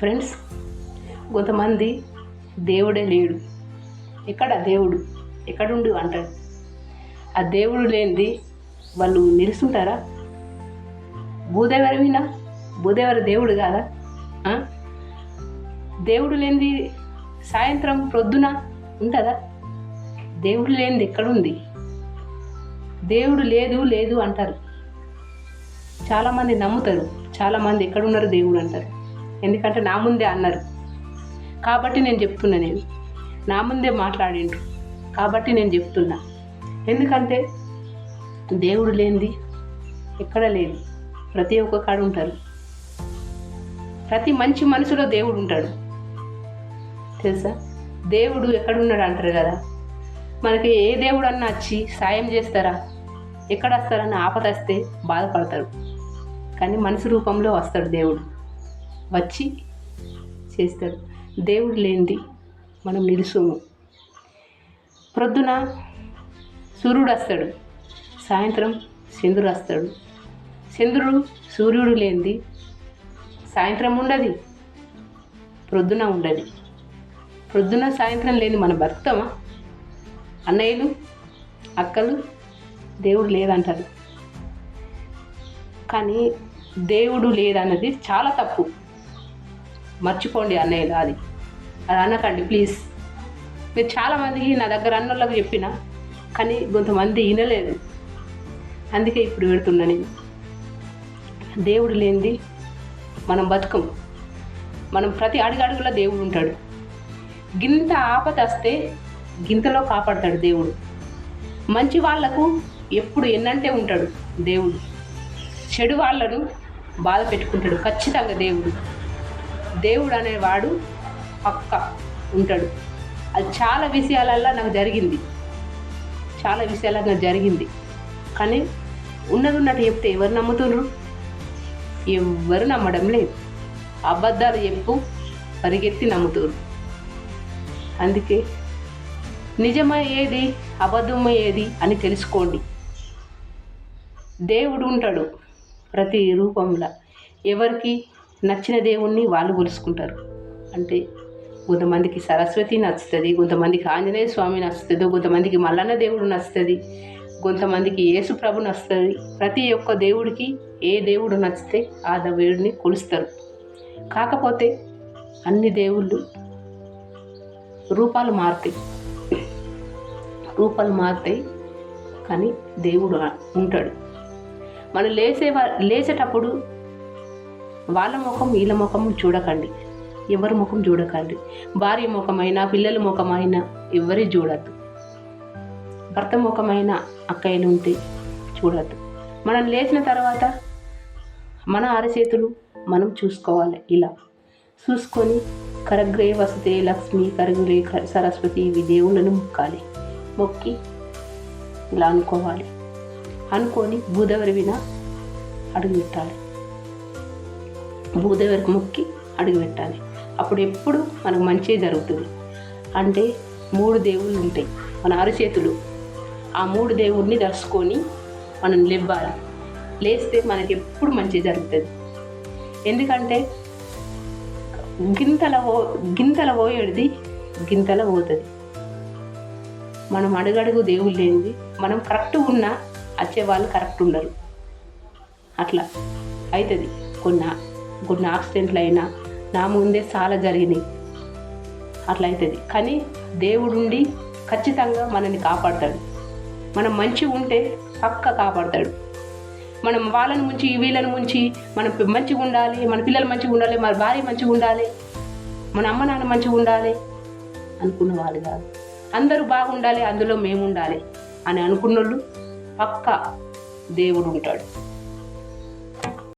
Friends, కొంతమంది దేవుడే లేడు, ఎక్కడ దేవుడు ఎక్కడుండు అంటాడు. ఆ దేవుడు లేనిది వాళ్ళు నిలుస్తుంటారా? భూదేవరి దేవుడు కాదా? దేవుడు లేనిది సాయంత్రం ప్రొద్దున ఉంటుందా? దేవుడు లేనిది ఎక్కడుంది? దేవుడు లేదు లేదు అంటారు. చాలామంది నమ్ముతారు, చాలామంది ఎక్కడున్నారు దేవుడు అంటారు. ఎందుకంటే నా ముందే అన్నారు కాబట్టి నేను చెప్తున్నా. నేను నా ముందే మాట్లాడిండ్రు కాబట్టి నేను చెప్తున్నా. ఎందుకంటే దేవుడు లేనిది ఎక్కడ లేదు, ప్రతి ఒక్క కాడ ఉంటారు. ప్రతి మంచి మనసులో దేవుడు ఉంటాడు, తెలుసా? దేవుడు ఎక్కడున్నాడు అంటారు కదా. మనకి ఏ దేవుడు అన్నా వచ్చి సాయం చేస్తారా? ఎక్కడ వస్తారని ఆపద వస్తే బాధపడతారు, కానీ మనిషి రూపంలో వస్తాడు దేవుడు, వచ్చి చేస్తాడు. దేవుడు లేనిది మనం నిలుసోము. ప్రొద్దున సూర్యుడు వస్తాడు, సాయంత్రం చంద్రుడు వస్తాడు. చంద్రుడు సూర్యుడు లేనిది సాయంత్రం ఉండదు, ప్రొద్దున ఉండదు. ప్రొద్దున సాయంత్రం లేని మనం బతుకుతామా? అన్నయ్యలు అక్కలు దేవుడు లేదంటారు, కానీ దేవుడు లేదన్నది చాలా తప్పు. మర్చిపోండి అన్నయ్యలు, అది అనకండి ప్లీజ్. మీరు చాలామందికి నా దగ్గర అన్నోళ్ళకి చెప్పిన, కానీ కొంతమంది వినలేదు. అందుకే ఇప్పుడు పెడుతున్నా నేను. దేవుడు లేనిది మనం బతుకం. మనం ప్రతి అడుగులో దేవుడు ఉంటాడు. గింత ఆపద వస్తే గింతలో కాపాడతాడు దేవుడు. మంచి వాళ్లకు ఎప్పుడు ఎన్నంటే ఉంటాడు దేవుడు. చెడు వాళ్ళను బాధ పెట్టుకుంటాడు ఖచ్చితంగా దేవుడు. దేవుడు అనేవాడు పక్క ఉంటాడు. అది చాలా విషయాలల్లో నాకు జరిగింది, చాలా విషయాలలో నాకు జరిగింది. కానీ ఉన్నది ఉన్నట్టు చెప్తే ఎవరు నమ్ముతున్నారు? ఎవరు నమ్మడం లేదు. అబద్ధాలు చెప్పు పరిగెత్తి నమ్ముతారు. అందుకే నిజమయ్యేది అబద్ధమయ్యేది అని తెలుసుకోండి. దేవుడు ఉంటాడు ప్రతి రూపంలో. ఎవరికి నచ్చిన దేవుణ్ణి వాళ్ళు కొలుసుకుంటారు. అంటే కొంతమందికి సరస్వతి నచ్చుతుంది, కొంతమందికి ఆంజనేయ స్వామి నచ్చుతుంది, కొంతమందికి మల్లన్న దేవుడు నచ్చుతుంది, కొంతమందికి యేసు ప్రభు నచ్చుతుంది. ప్రతి ఒక్క దేవుడికి ఏ దేవుడు నచ్చితే ఆ దేవుడిని కొలుస్తారు. కాకపోతే అన్ని దేవుళ్ళు రూపాలు మారుతాయి, కానీ దేవుడు ఉంటాడు. మనం లేచేటప్పుడు వాళ్ళ ముఖం వీళ్ళ ముఖం చూడకండి, ఎవరి ముఖం చూడకండి. భార్య ముఖమైనా పిల్లల ముఖమైనా ఎవరి చూడద్దు. భర్త ముఖమైన అక్కయ్యలు ఉంటే చూడద్దు. మనం లేచిన తర్వాత మన అరచేతులు మనం చూసుకోవాలి. ఇలా చూసుకొని కరగ్రే వసతే లక్ష్మి, కరగ్రే సరస్వతి, ఇవి దేవుళ్ళను మొక్కి ఇలా అనుకోవాలి. అనుకొని భూదేవరి విన అడుగు పెట్టాలి. భూదేవరికి మొక్కి అడుగు పెట్టాలి. అప్పుడు ఎప్పుడు మనకు మంచి జరుగుతుంది. అంటే 3 దేవుళ్ళు ఉంటాయి మన అరచేతులు. ఆ 3 దేవుడిని దర్శుకొని మనం లేవాలి. లేస్తే మనకి ఎప్పుడు మంచి జరుగుతుంది. ఎందుకంటే గింతల పోయేది గింతల పోతుంది. మనం అడుగడుగు దేవుళ్ళు లేనిది మనం కరెక్ట్ ఉన్నా వచ్చేవాళ్ళు కరెక్ట్ ఉండరు. అట్లా అవుతుంది. కొన్ని యాక్సిడెంట్లు అయినా నా ముందే చాలా జరిగినాయి. అట్లా అవుతుంది. కానీ దేవుడుండి ఖచ్చితంగా మనల్ని కాపాడతాడు. మనం మంచిగా ఉంటే పక్క కాపాడతాడు. మనం వాళ్ళని ముంచి వీళ్ళని ముంచి మనం మంచిగా ఉండాలి, మన పిల్లలు మంచిగా ఉండాలి, మన భార్య మంచిగా ఉండాలి, మన అమ్మ నాన్న మంచిగా ఉండాలి అనుకున్న వాళ్ళు కాదు. అందరూ బాగుండాలి, అందులో మేము ఉండాలి అని అనుకున్నోళ్ళు పక్క దేవుడు ఉంటాడు.